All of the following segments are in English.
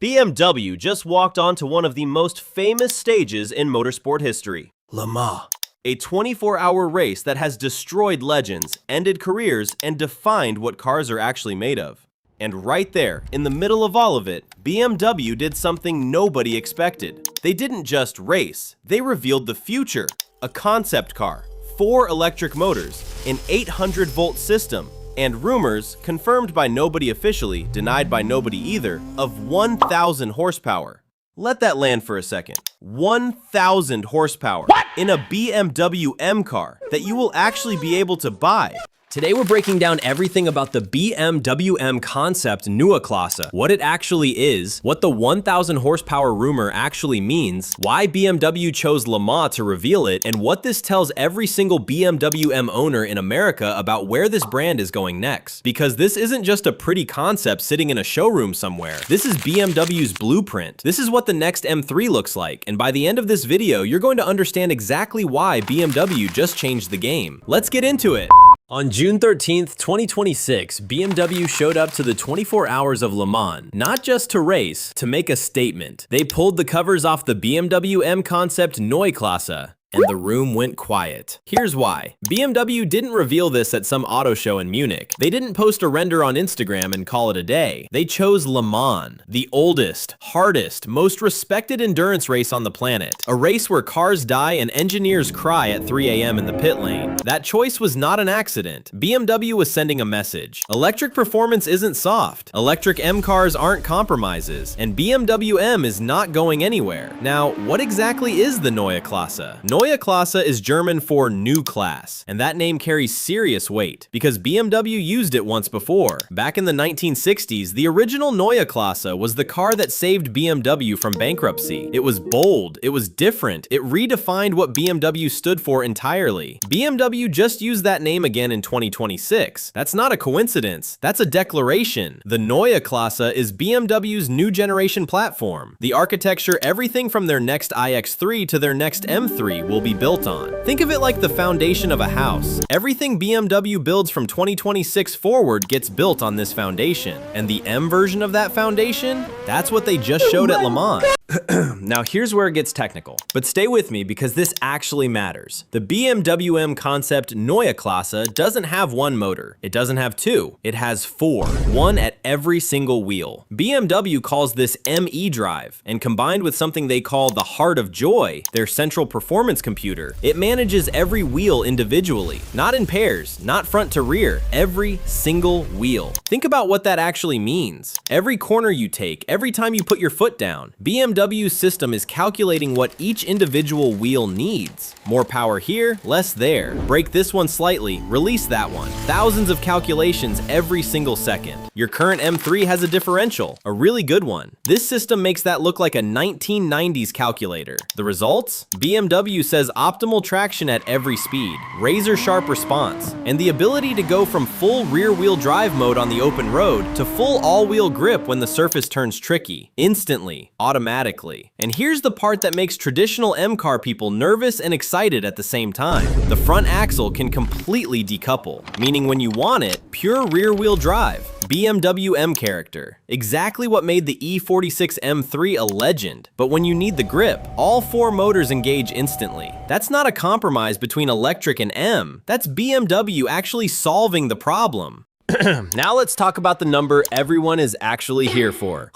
BMW just walked onto one of the most famous stages in motorsport history, Le Mans. A 24-hour race that has destroyed legends, ended careers, and defined what cars are actually made of. And right there, in the middle of all of it, BMW did something nobody expected. They didn't just race, they revealed the future. A concept car, 4 electric motors, an 800-volt system, and rumors, confirmed by nobody officially, denied by nobody either, of 1,000 horsepower. Let that land for a second. 1,000 horsepower in a BMW M car that you will actually be able to buy. Today we're breaking down everything about the BMW M concept Neue Klasse, what it actually is, what the 1,000 horsepower rumor actually means, why BMW chose Le Mans to reveal it, and what this tells every single BMW M owner in America about where this brand is going next. Because this isn't just a pretty concept sitting in a showroom somewhere. This is BMW's blueprint. This is what the next M3 looks like, and by the end of this video, you're going to understand exactly why BMW just changed the game. Let's get into it. On June 13th, 2026, BMW showed up to the 24 Hours of Le Mans, not just to race, to make a statement. They pulled the covers off the BMW M concept Neue Klasse, and the room went quiet. Here's why. BMW didn't reveal this at some auto show in Munich. They didn't post a render on Instagram and call it a day. They chose Le Mans, the oldest, hardest, most respected endurance race on the planet. A race where cars die and engineers cry at 3 a.m. in the pit lane. That choice was not an accident. BMW was sending a message. Electric performance isn't soft. Electric M cars aren't compromises. And BMW M is not going anywhere. Now, what exactly is the Neue Klasse? Neue Klasse is German for new class, and that name carries serious weight because BMW used it once before. Back in the 1960s, the original Neue Klasse was the car that saved BMW from bankruptcy. It was bold, it was different, it redefined what BMW stood for entirely. BMW just used that name again in 2026. That's not a coincidence, that's a declaration. The Neue Klasse is BMW's new generation platform. The architecture, everything from their next iX3 to their next M3 will be built on. Think of it like the foundation of a house. Everything BMW builds from 2026 forward gets built on this foundation. And the M version of that foundation? That's what they just showed at Le Mans. Now here's where it gets technical, but stay with me because this actually matters. The BMW M concept Neue Klasse doesn't have one motor. It doesn't have 2. It has 4, one at every single wheel. BMW calls this ME drive, and combined with something they call the Heart of Joy, their central performance computer, it manages every wheel individually, not in pairs, not front to rear, every single wheel. Think about what that actually means. Every corner you take, every time you put your foot down, BMW's system is calculating what each individual wheel needs. More power here, less there. Brake this one slightly, release that one. Thousands of calculations every single second. Your current M3 has a differential, a really good one. This system makes that look like a 1990s calculator. The results? BMW says optimal traction at every speed, razor sharp response, and the ability to go from full rear-wheel drive mode on the open road to full all-wheel grip when the surface turns tricky, instantly, automatically. And here's the part that makes traditional M-car people nervous and excited at the same time. The front axle can completely decouple, meaning when you want it, pure rear-wheel drive. BMW M character. Exactly what made the E46 M3 a legend. But when you need the grip, all 4 motors engage instantly. That's not a compromise between electric and M. That's BMW actually solving the problem. Now let's talk about the number everyone is actually here for.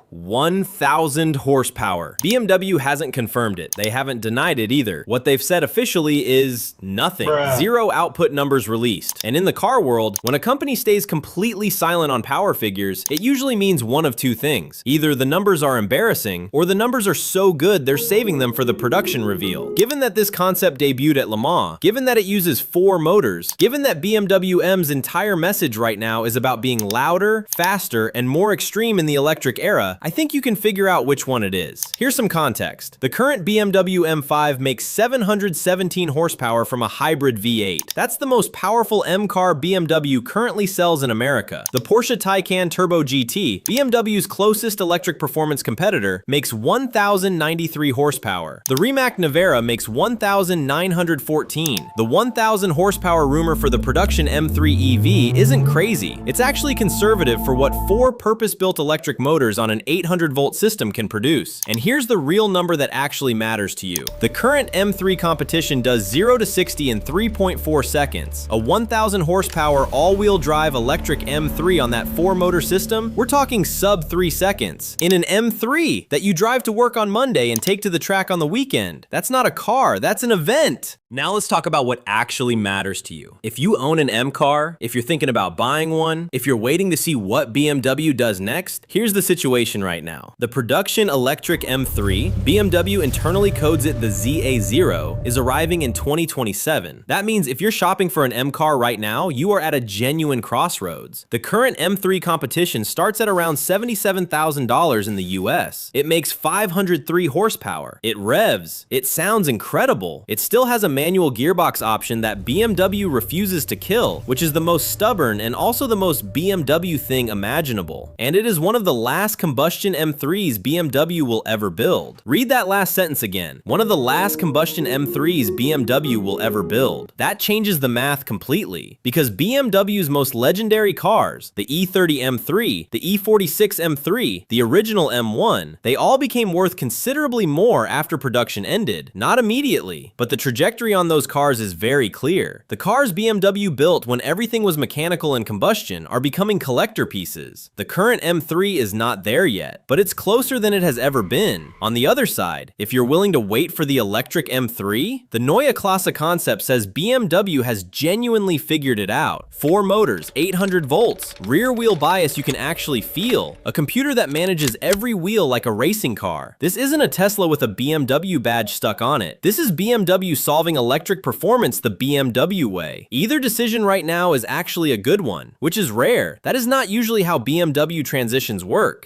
1,000 horsepower. BMW hasn't confirmed it. They haven't denied it either. What they've said officially is nothing. Zero output numbers released. And in the car world, when a company stays completely silent on power figures, it usually means one of 2 things. Either the numbers are embarrassing, or the numbers are so good they're saving them for the production reveal. Given that this concept debuted at Le Mans, given that it uses 4 motors, given that BMW M's entire message right now is about being louder, faster, and more extreme in the electric era, I think you can figure out which one it is. Here's some context. The current BMW M5 makes 717 horsepower from a hybrid V8. That's the most powerful M car BMW currently sells in America. The Porsche Taycan Turbo GT, BMW's closest electric performance competitor, makes 1,093 horsepower. The Rimac Nevera makes 1,914. The 1,000 horsepower rumor for the production M3 EV isn't crazy. It's actually conservative for what 4 purpose-built electric motors on an 800-volt system can produce. And here's the real number that actually matters to you. The current M3 competition does 0 to 60 in 3.4 seconds. A 1,000 horsepower all-wheel drive electric M3 on that 4-motor system, we're talking sub 3 seconds. In an M3 that you drive to work on Monday and take to the track on the weekend. That's not a car, that's an event. Now let's talk about what actually matters to you. If you own an M car, if you're thinking about buying one, if you're waiting to see what BMW does next, here's the situation right now. The production electric M3, BMW internally codes it the ZA0, is arriving in 2027. That means if you're shopping for an M car right now, you are at a genuine crossroads. The current M3 competition starts at around $77,000 in the US. It makes 503 horsepower. It revs. It sounds incredible. It still has a manual gearbox option that BMW refuses to kill, which is the most stubborn and also the most BMW thing imaginable. And it is one of the last combustion M3s BMW will ever build. Read that last sentence again. One of the last combustion M3s BMW will ever build. That changes the math completely, because BMW's most legendary cars, the E30 M3, the E46 M3, the original M1, they all became worth considerably more after production ended. Not immediately, but the trajectory on those cars is very clear. The cars BMW built when everything was mechanical and combustion are becoming collector pieces. The current M3 is not there yet, but it's closer than it has ever been. On the other side, if you're willing to wait for the electric M3, the Neue Klasse concept says BMW has genuinely figured it out. 4 motors, 800 volts, rear wheel bias you can actually feel, a computer that manages every wheel like a racing car. This isn't a Tesla with a BMW badge stuck on it. This is BMW solving electric performance the BMW way. Either decision right now is actually a good one, which is rare. That is not usually how BMW transitions work.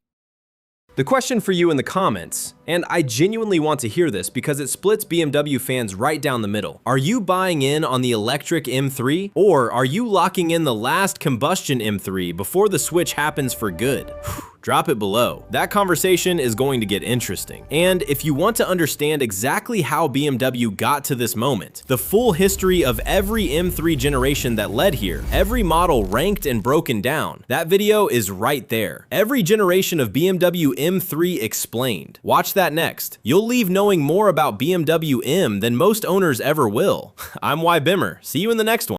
The question for you in the comments, and I genuinely want to hear this because it splits BMW fans right down the middle. Are you buying in on the electric M3, or are you locking in the last combustion M3 before the switch happens for good? Drop it below. That conversation is going to get interesting. And if you want to understand exactly how BMW got to this moment, the full history of every M3 generation that led here, every model ranked and broken down, that video is right there. Every generation of BMW M3 explained. Watch that next. You'll leave knowing more about BMW M than most owners ever will. I'm Bimmer. See you in the next one.